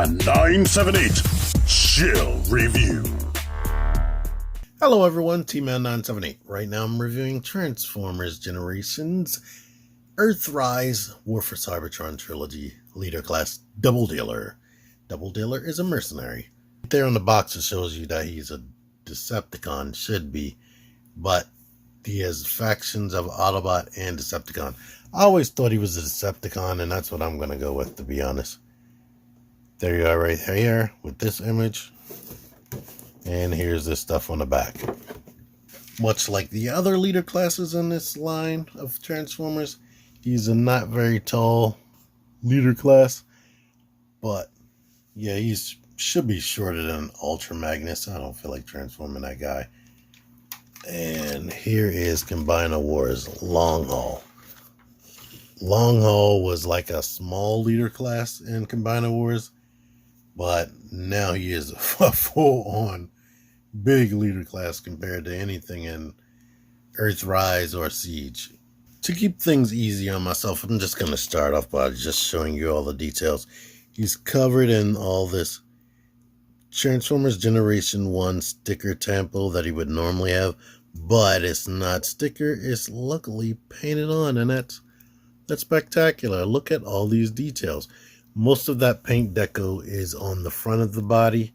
and 978 Chill Review. Hello everyone, T-Man978. Right now I'm reviewing Transformers Generations Earthrise War for Cybertron Trilogy Leader Class Doubledealer. Doubledealer is a mercenary. There on the box it shows you that he's a Decepticon, should be, but he has factions of Autobot and Decepticon. I always thought he was a Decepticon, and that's what I'm going to go with, to be honest. There you are right here with this image. And here's this stuff on the back. Much like the other leader classes in this line of Transformers, he's a not very tall leader class. But, yeah, he should be shorter than Ultra Magnus. I don't feel like transforming that guy. And here is Combiner Wars Long Haul. Long Haul was like a small leader class in Combiner Wars, but now he is a full-on big leader class compared to anything in Earthrise or Siege. To keep things easy on myself, I'm just going to start off by just showing you all the details. He's covered in all this Transformers Generation 1 sticker tempo that he would normally have, but it's not sticker, it's luckily painted on, and that's spectacular. Look at all these details. Most of that paint deco is on the front of the body,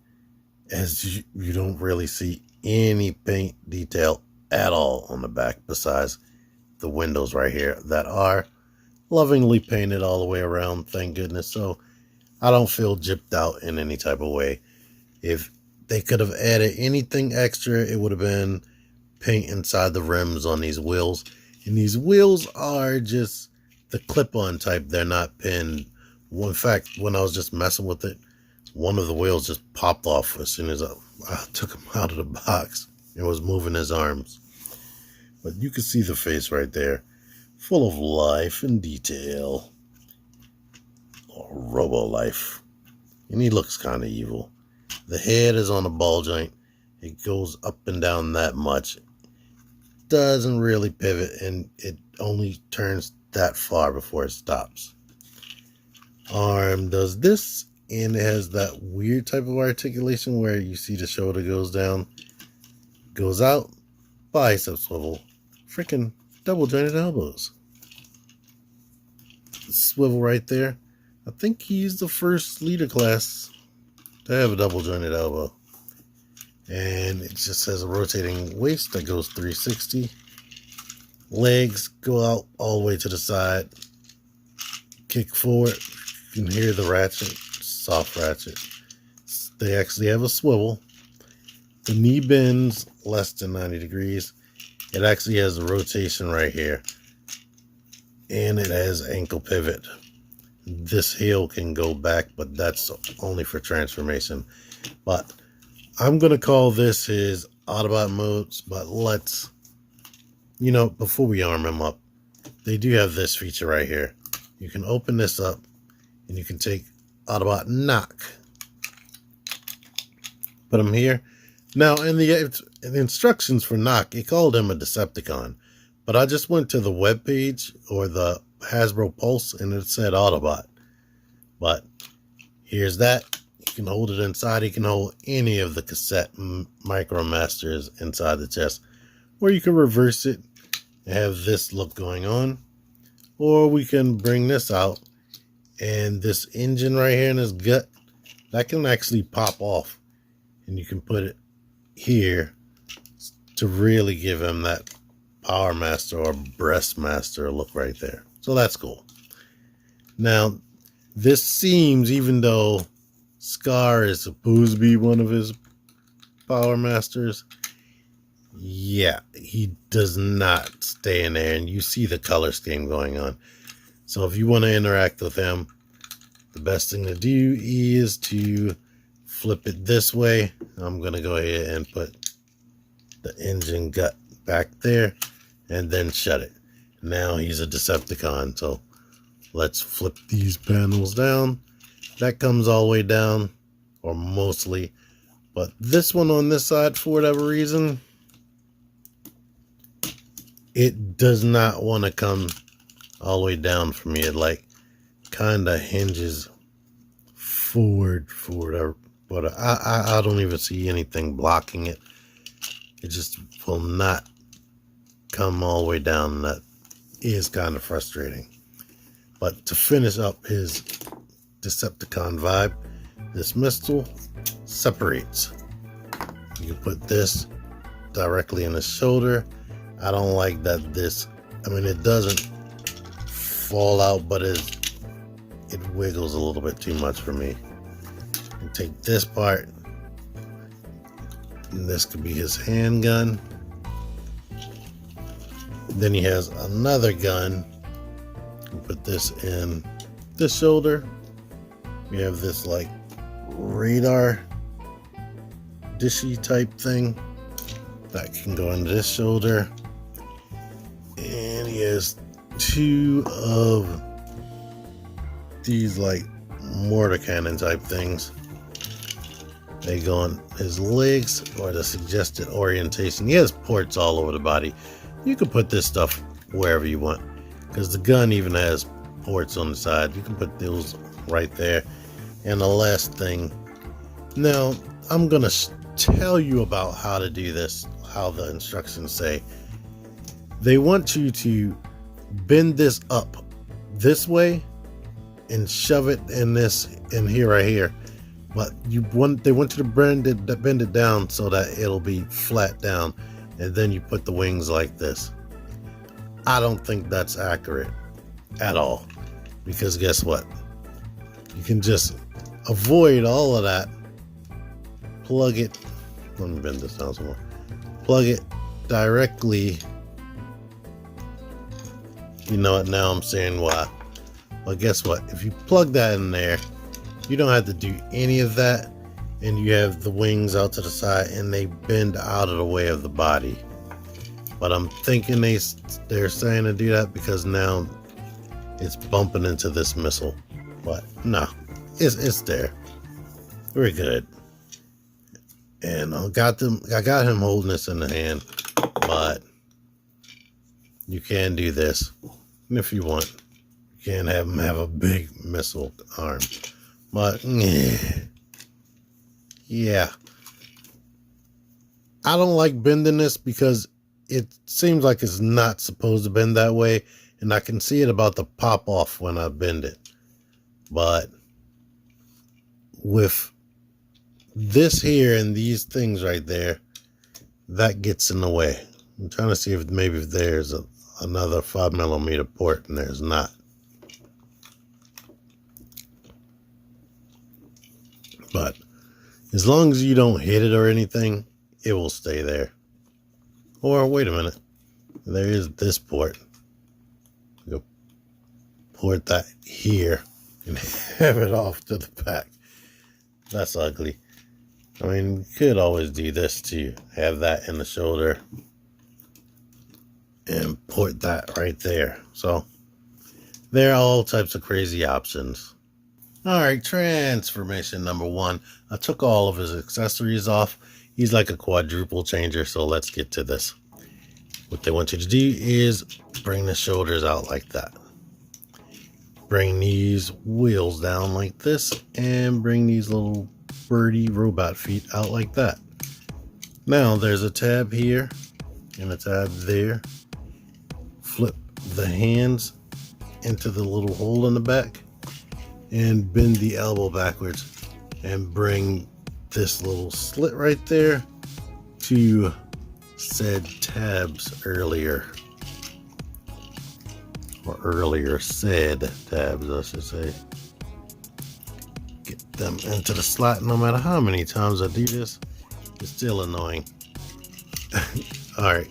as you don't really see any paint detail at all on the back besides the windows right here that are lovingly painted all the way around, thank goodness. So I don't feel gypped out in any type of way. If they could have added anything extra, it would have been paint inside the rims on these wheels. And these wheels are just the clip-on type. They're not pinned. Well, in fact, when I was just messing with it, one of the wheels just popped off as soon as I took him out of the box and was moving his arms. But you can see the face right there, full of life and detail. Or robo-life. And he looks kind of evil. The head is on a ball joint. It goes up and down that much. Doesn't really pivot, and it only turns that far before it stops. Arm does this, and it has that weird type of articulation where you see the shoulder goes down, goes out, bicep swivel, freaking double jointed elbows. Swivel right there. I think he's the first leader class to have a double jointed elbow. And it just has a rotating waist that goes 360. Legs go out all the way to the side. Kick forward. You can hear the ratchet, soft ratchet. They actually have a swivel. The knee bends less than 90 degrees. It actually has a rotation right here. And it has ankle pivot. This heel can go back, but that's only for transformation. But I'm going to call this his Autobot modes, but let's, before we arm him up, they do have this feature right here. You can open this up, and you can take Autobot Knok. Put him here. Now, in the instructions for Knok, it called him a Decepticon, but I just went to the web page, or the Hasbro Pulse, and it said Autobot. But here's that. You can hold it inside. You can hold any of the cassette Micromasters inside the chest. Or you can reverse it and have this look going on. Or we can bring this out. And this engine right here in his gut, that can actually pop off. And you can put it here to really give him that Power Master or Breast Master look right there. So that's cool. Now, this seems, even though Skar is supposed to be one of his Power Masters, yeah, he does not stay in there, and you see the color scheme going on. So if you want to interact with him, the best thing to do is to flip it this way. I'm going to go ahead and put the engine gut back there and then shut it. Now he's a Decepticon, so let's flip these panels down. That comes all the way down, or mostly. But this one on this side, for whatever reason, it does not want to come all the way down for me. It like kind of hinges forward for whatever, but I don't even see anything blocking it. It just will not come all the way down, and that is kind of frustrating. But to finish up his Decepticon vibe, this missile separates. You can put this directly in the shoulder. I don't like that this, I mean, it doesn't fall out, but it wiggles a little bit too much for me. And take this part, and this could be his handgun. Then he has another gun. You put this in this shoulder. We have this like radar dishy type thing that can go into this shoulder. And he has two of these like mortar cannon type things. They go on his legs or the suggested orientation. He has ports all over the body. You can put this stuff wherever you want, because the gun even has ports on the side. You can put those right there. And the last thing, now I'm gonna tell you about how to do this, how the instructions say. They want you to bend this up this way and shove it in this in here right here, but they want you to bend it down so that it'll be flat down, and then you put the wings like this. I don't think that's accurate at all, because guess what? You can just avoid all of that. Plug it. Let me bend this down some more. Plug it directly. You know what? Now I'm saying why. But guess what? If you plug that in there, you don't have to do any of that, and you have the wings out to the side, and they bend out of the way of the body. But I'm thinking they're saying to do that because now it's bumping into this missile. But no, it's there. We're good. And I got him holding this in the hand, but you can do this. And if you want, you can have him have a big missile arm. But yeah, I don't like bending this because it seems like it's not supposed to bend that way, and I can see it about to pop off when I bend it. But with this here and these things right there, that gets in the way. I'm trying to see if maybe there's another 5mm port, and there's not. But as long as you don't hit it or anything, it will stay there. Or wait a minute, there is this port. Go port that here and have it off to the back. That's ugly. I mean, you could always do this too. Have that in the shoulder and port that right there. So there are all types of crazy options. All right, transformation number 1. I took all of his accessories off. He's like a quadruple changer, so let's get to this. What they want you to do is bring the shoulders out like that. Bring these wheels down like this, and bring these little birdie robot feet out like that. Now there's a tab here and a tab there. Flip the hands into the little hole in the back and bend the elbow backwards and bring this little slit right there to said tabs earlier, or earlier said tabs, I should say. Get them into the slot. No matter how many times I do this, it's still annoying. All right,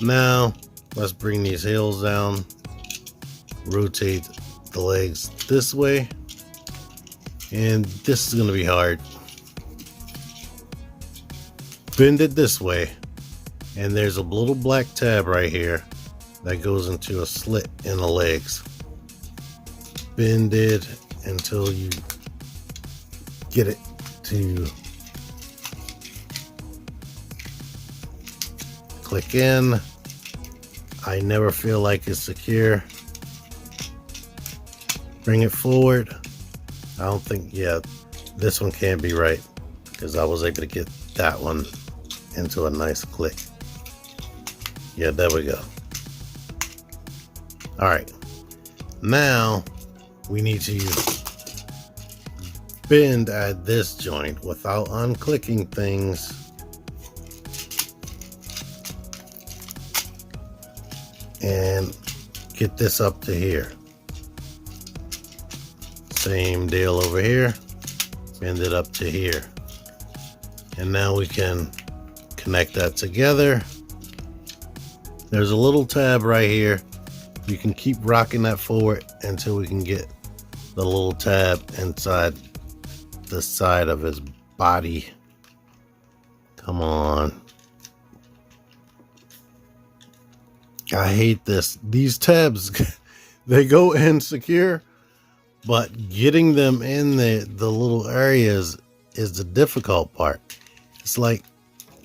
now let's bring these heels down, rotate the legs this way, and this is going to be hard. Bend it this way, and there's a little black tab right here that goes into a slit in the legs. Bend it until you get it to click in. I never feel like it's secure. Bring it forward. I don't think, yeah, this one can't be right because I was able to get that one into a nice click. Yeah, there we go. All right, now we need to bend at this joint without unclicking things. And get this up to here. Same deal over here. Bend it up to here. And now we can connect that together. There's a little tab right here. You can keep rocking that forward until we can get the little tab inside the side of his body. Come on. I hate this. These tabs, they go in secure, but getting them in the little areas is the difficult part. It's like,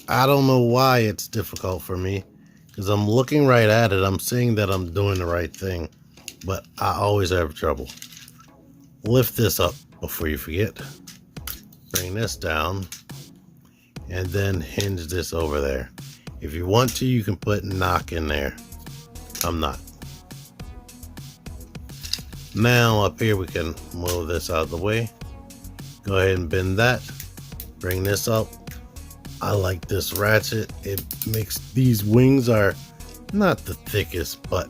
I don't know why it's difficult for me, because I'm looking right at it. I'm seeing that I'm doing the right thing, but I always have trouble. Lift this up before you forget. Bring this down, and then hinge this over there. If you want to, you can put Knok in there. I'm not. Now up here we can move this out of the way. Go ahead and bend that. Bring this up. I like this ratchet. It makes these wings are not the thickest, but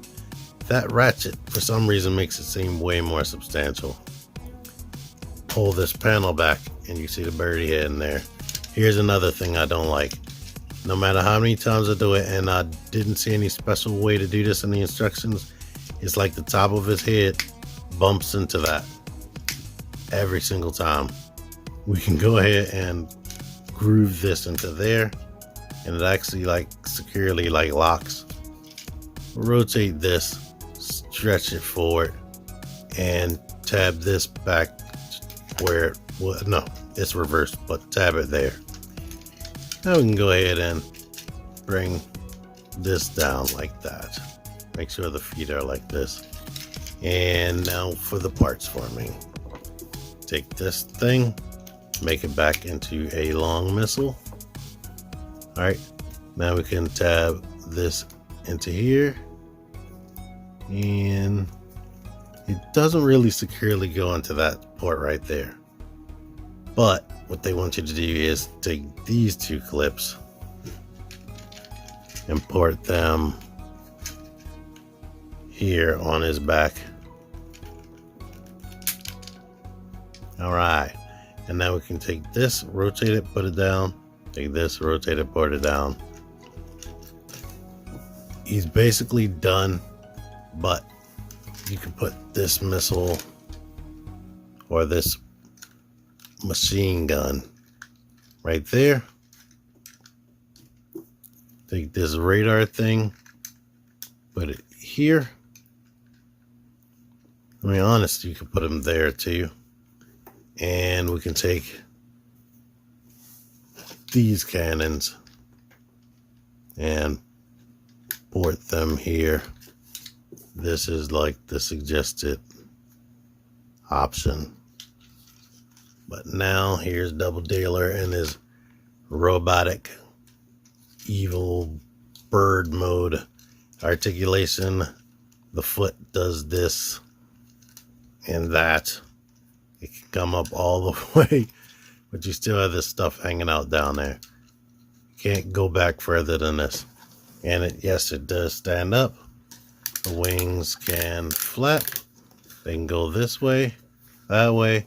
that ratchet for some reason makes it seem way more substantial. Pull this panel back and you see the birdie head in there. Here's another thing I don't like. No matter how many times I do it, and I didn't see any special way to do this in the instructions, it's like the top of his head bumps into that every single time. We can go ahead and groove this into there, and it actually like securely like locks. Rotate this, stretch it forward, and tab this back where, well, no, it's reversed, but tab it there. Now we can go ahead and bring this down like that. Make sure the feet are like this. And now for the parts forming. Take this thing, make it back into a long missile. All right, now we can tab this into here. And it doesn't really securely go into that port right there. But what they want you to do is take these two clips and port them here on his back. All right, and now we can take this, rotate it, put it down. Take this, rotate it, put it down. He's basically done, but you can put this missile or this machine gun right there. Take this radar thing, put it here. I mean, honest, you can put them there too. And we can take these cannons and port them here. This is like the suggested option. But now here's Doubledealer in his robotic evil bird mode. Articulation, the foot does this and that. It can come up all the way, but you still have this stuff hanging out down there. You can't go back further than this. And it, yes, it does stand up. The wings can flap. They can go this way, that way,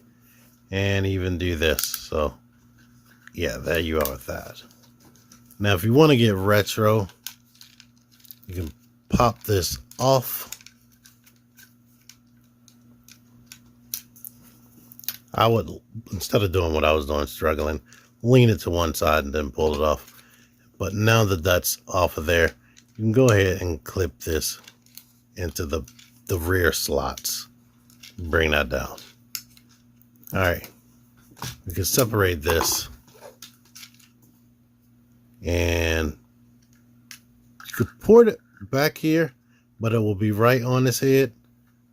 and even do this. So yeah, there you are with that. Now if you want to get retro, you can pop this off. I would, instead of doing what I was doing, struggling, lean it to one side and then pull it off. But now that that's off of there, you can go ahead and clip this into the rear slots. Bring that down. All right, we can separate this, and you could port it back here, but it will be right on his head.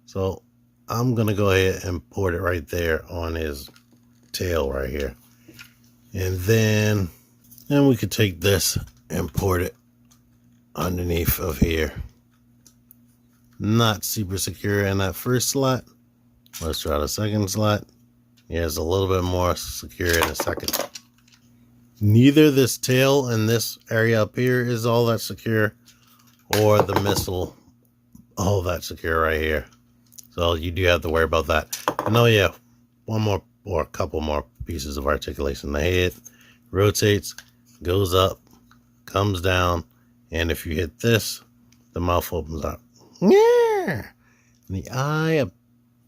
So I'm gonna go ahead and port it right there on his tail right here. And then we could take this and port it underneath of here. Not super secure in that first slot. Let's try the second slot. Yeah, it's a little bit more secure in the second. Neither this tail and this area up here is all that secure, or the missile all that secure right here. So you do have to worry about that. And oh yeah, one more or a couple more pieces of articulation. The head rotates, goes up, comes down, and if you hit this, the mouth opens up. Yeah. And the eye,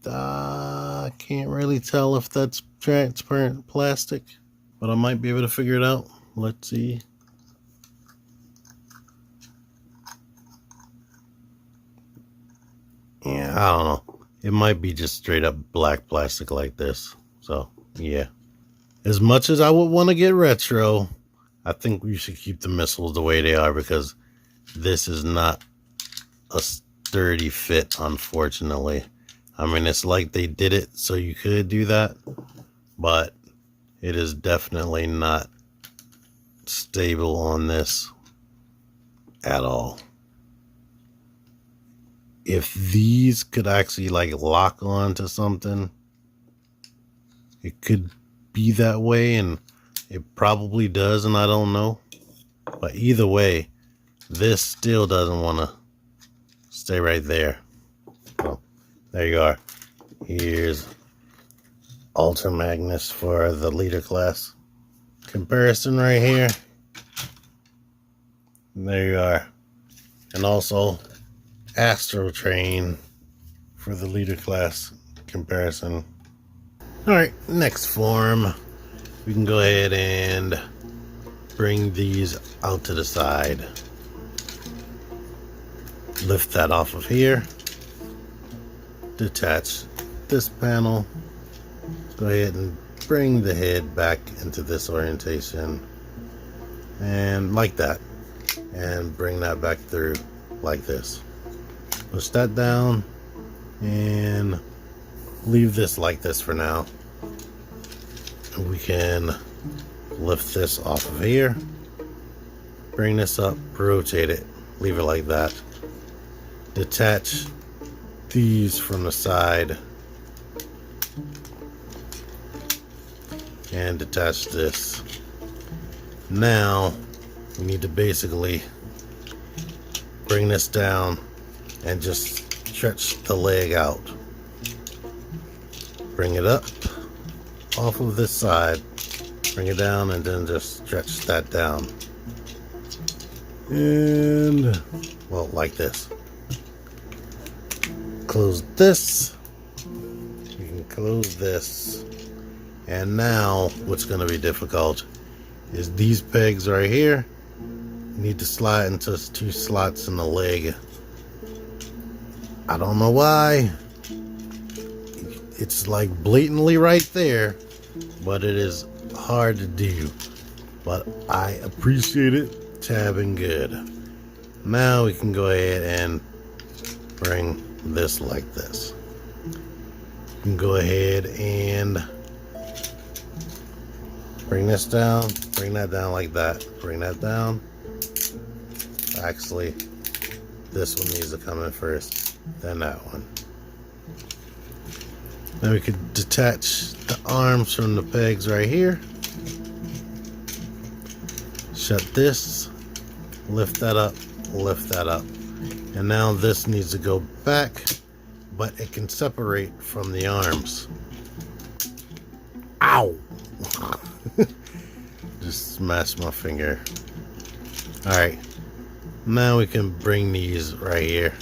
I can't really tell if that's transparent plastic, but I might be able to figure it out. Let's see. Yeah, I don't know. It might be just straight up black plastic like this. So, yeah. As much as I would want to get retro, I think we should keep the missiles the way they are, because this is not a sturdy fit, unfortunately. I mean, it's like they did it so you could do that, but it is definitely not stable on this at all. If these could actually like lock on to something, it could be that way, and it probably does, and I don't know. But either way, this still doesn't want to stay right there. So there you are. Here's Ultra Magnus for the leader class comparison right here. And there you are. And also Astro Train for the leader class comparison. Alright, next form. We can go ahead and bring these out to the side. Lift that off of here. Detach this panel. Go ahead and bring the head back into this orientation. And like that. And bring that back through like this. Push that down and leave this like this for now. And we can lift this off of here, bring this up, rotate it, leave it like that. Detach these from the side and detach this. Now we need to basically bring this down and just stretch the leg out. Bring it up off of this side, bring it down, and then just stretch that down. And, well, like this. Close this. You can close this. And now, what's going to be difficult is these pegs right here need to slide into 2 slots in the leg. I don't know why. It's like blatantly right there, but it is hard to do. But I appreciate it. Tabbing good. Now we can go ahead and bring this like this. You can go ahead and bring this down, bring that down like that, bring that down. Actually, this one needs to come in first, then that one. Then we could detach the arms from the pegs right here. Shut this, lift that up, lift that up. And now this needs to go back, but it can separate from the arms. Ow! Just smashed my finger. Alright, now we can bring these right here.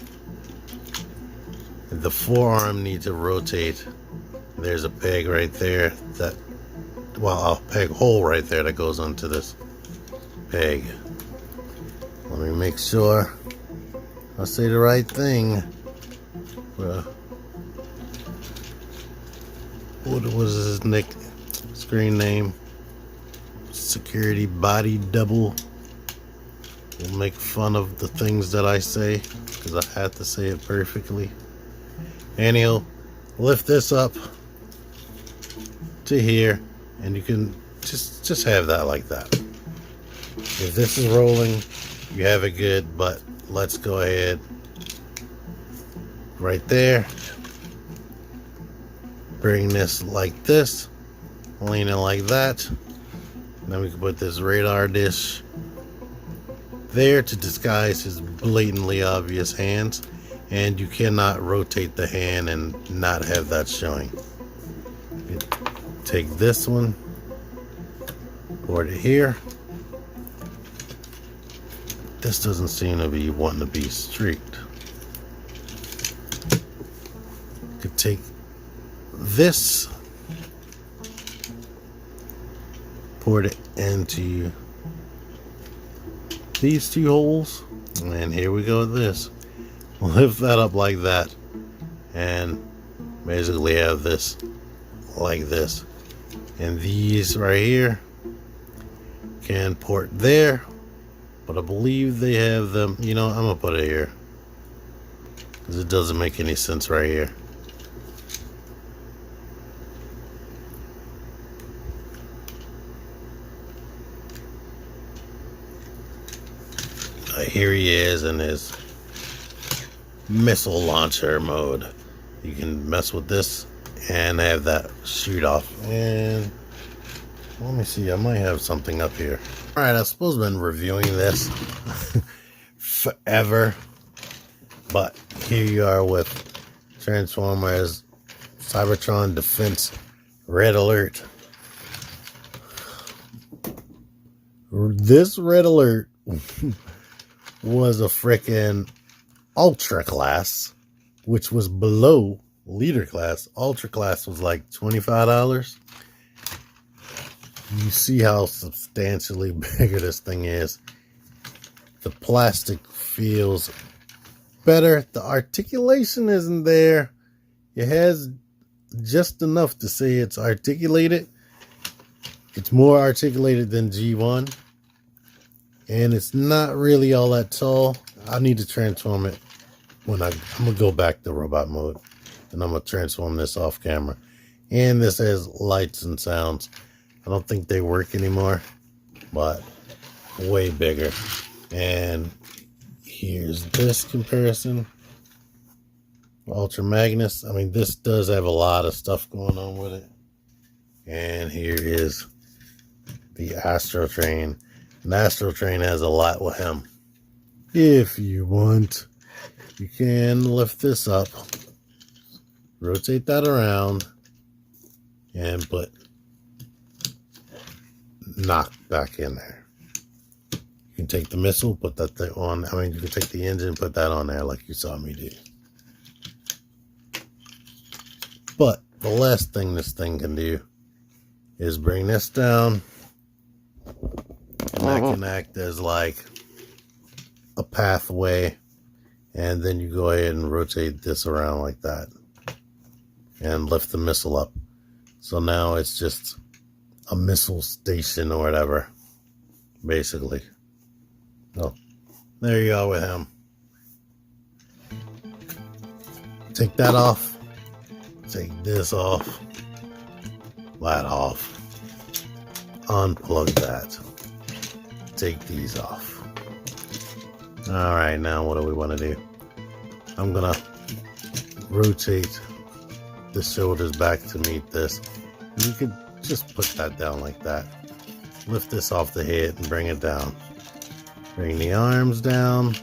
The forearm needs to rotate. There's a peg right there that, well, a peg hole right there that goes onto this peg. Let me make sure I say the right thing. What was his screen name? Security Body Double. We'll make fun of the things that I say because I have to say it perfectly. Anyhow, lift this up to here, And you can just have that like that. If this is rolling, you have it good, but let's go ahead right there. Bring this like this, lean it like that. Then we can put this radar dish there to disguise his blatantly obvious hands, and you cannot rotate the hand and not have that showing. You take this one, put it here. This doesn't seem to be wanting to be streaked. You could take this, put it into these two holes, and here we go with this. Lift that up like that, and basically have this like this. And these right here can port there, but I believe they have them, you know, I'm gonna put it here because it doesn't make any sense right here. Here he is in his missile launcher mode. You can mess with this and have that shoot off. And let me see, I might have something up here. Alright, I suppose I've been reviewing this forever, but here you are with Transformers Cybertron Defense Red Alert. This Red Alert was a frickin' ultra class, which was below leader class. Ultra class was like $25. You see how substantially bigger this thing is. The plastic feels better. The articulation isn't there. It has just enough to say it's articulated. It's more articulated than G1. And it's not really all that tall. I need to transform it when I'm going to go back to robot mode. And I'm going to transform this off camera. And this has lights and sounds. I don't think they work anymore, but way bigger. And here's this comparison. Ultra Magnus. I mean, this does have a lot of stuff going on with it. And here is the Astro Train. And Astro Train has a lot with him. If you want, you can lift this up, rotate that around, and put Knok back in there. You can take the missile, put that thing on. I mean, you can take the engine, put that on there like you saw me do. But the last thing this thing can do is bring this down. And that can act as like a pathway, and then you go ahead and rotate this around like that and lift the missile up. So now it's just a missile station or whatever, basically. Oh, there you are with him. Take that off. Take this off. That off. Unplug that. Take these off. Alright, now what do we want to do? I'm gonna rotate the shoulders back to meet this. And you could just put that down like that. Lift this off the head and bring it down. Bring the arms down.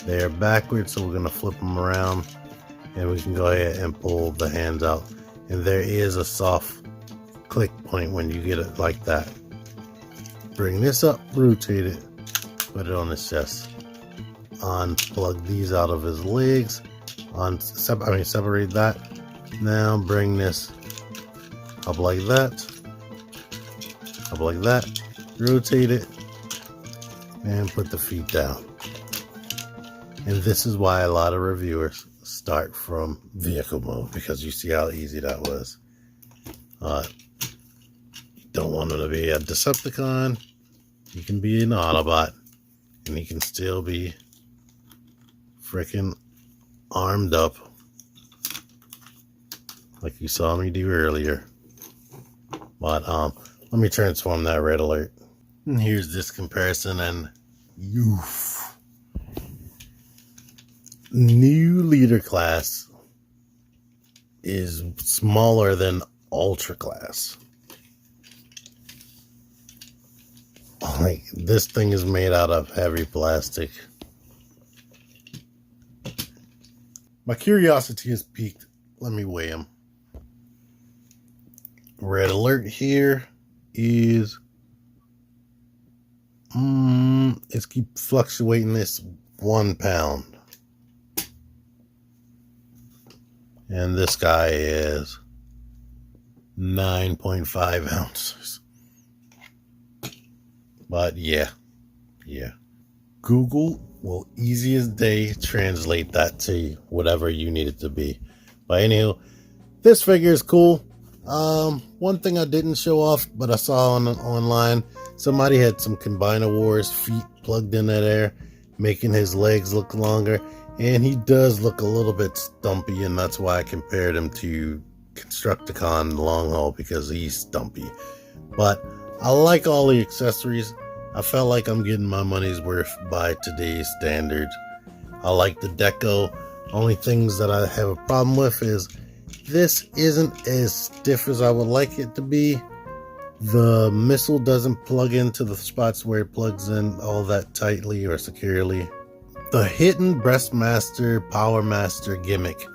They're backwards, so we're gonna flip them around. And we can go ahead and pull the hands out. And there is a soft click point when you get it like that. Bring this up, rotate it, put it on his chest. Unplug these out of his legs. Separate that. Now bring this up like that. Up like that. Rotate it. And put the feet down. And this is why a lot of reviewers start from vehicle mode, because you see how easy that was. You don't want him to be a Decepticon. You can be an Autobot, and he can still be freaking armed up like you saw me do earlier. But Let me transform that red alert. And here's this comparison, and oof. New leader class is smaller than ultra class. Like, this thing is made out of heavy plastic. My curiosity has piqued. Let me weigh him. Red alert here is it's keep fluctuating. This 1 pound, and this guy is 9.5 ounces. But yeah, Google will easy as day translate that to whatever you need it to be. But anywho, this figure is cool. One thing I didn't show off, but I saw online, somebody had some Combiner Wars feet plugged in there, making his legs look longer, and he does look a little bit stumpy, and that's why I compared him to Constructicon Long Haul, because he's stumpy. But I like all the accessories. I felt like I'm getting my money's worth by today's standards. I like the deco. Only things that I have a problem with is this isn't as stiff as I would like it to be. The missile doesn't plug into the spots where it plugs in all that tightly or securely. The hidden Breastmaster Power Master gimmick,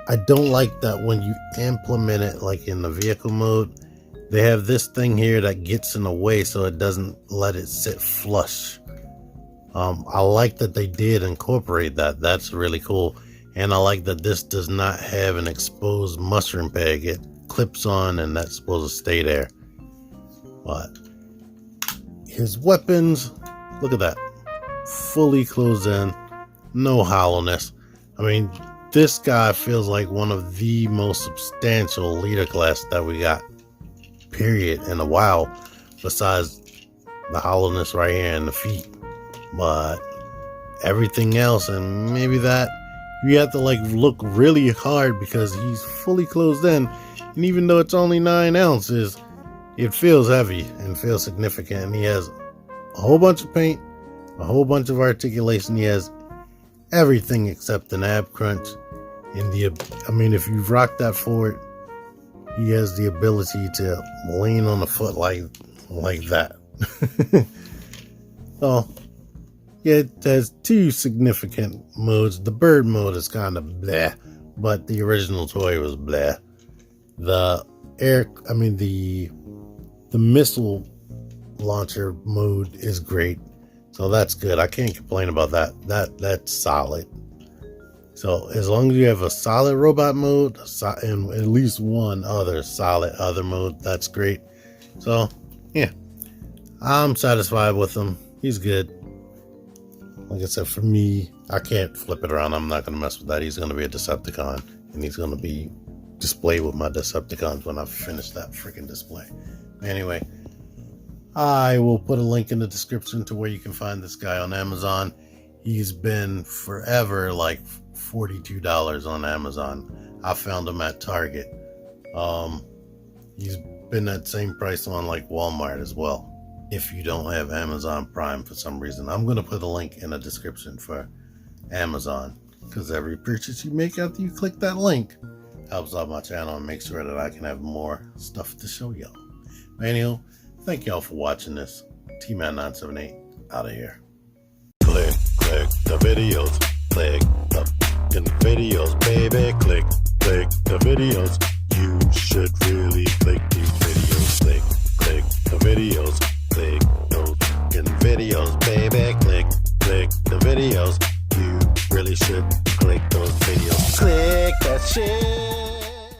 I don't like that when you implement it like in the vehicle mode. They have this thing here that gets in the way so it doesn't let it sit flush. I like that they did incorporate that. That's really cool. And I like that this does not have an exposed mushroom peg. It clips on and that's supposed to stay there. But his weapons, look at that. Fully closed in. No hollowness. I mean, this guy feels like one of the most substantial leader class that we got, period, in a while, besides the hollowness right here in the feet. But everything else, and maybe that, you have to like look really hard because he's fully closed in, and even though it's only 9 ounces, it feels heavy and feels significant. And he has a whole bunch of paint, a whole bunch of articulation. He has everything except an ab crunch. And if you've rocked that forward, he has the ability to lean on the foot like that. So, yeah, it has 2 significant modes. The bird mode is kind of bleh, but the original toy was bleh. The missile launcher mode is great, so that's good. I can't complain about that. That's solid. So as long as you have a solid robot mode and at least one other solid other mode, that's great. So yeah, I'm satisfied with him. He's good. Like I said, for me, I can't flip it around. I'm not going to mess with that. He's going to be a Decepticon, and he's going to be displayed with my Decepticons when I finish that freaking display. Anyway, I will put a link in the description to where you can find this guy on Amazon. He's been forever like $42 on Amazon. I found him at Target. He's been that same price on like Walmart as well, if you don't have Amazon Prime for some reason. I'm going to put a link in the description for Amazon, because every purchase you make after you click that link helps out my channel and makes sure that I can have more stuff to show y'all. Anywho, thank y'all for watching this. T-Man978 out of here. Click the videos. Click the videos, baby. Click the videos. You should really click these videos. Click the videos. Click those videos, baby. Click the videos. You really should click those videos. Click that shit.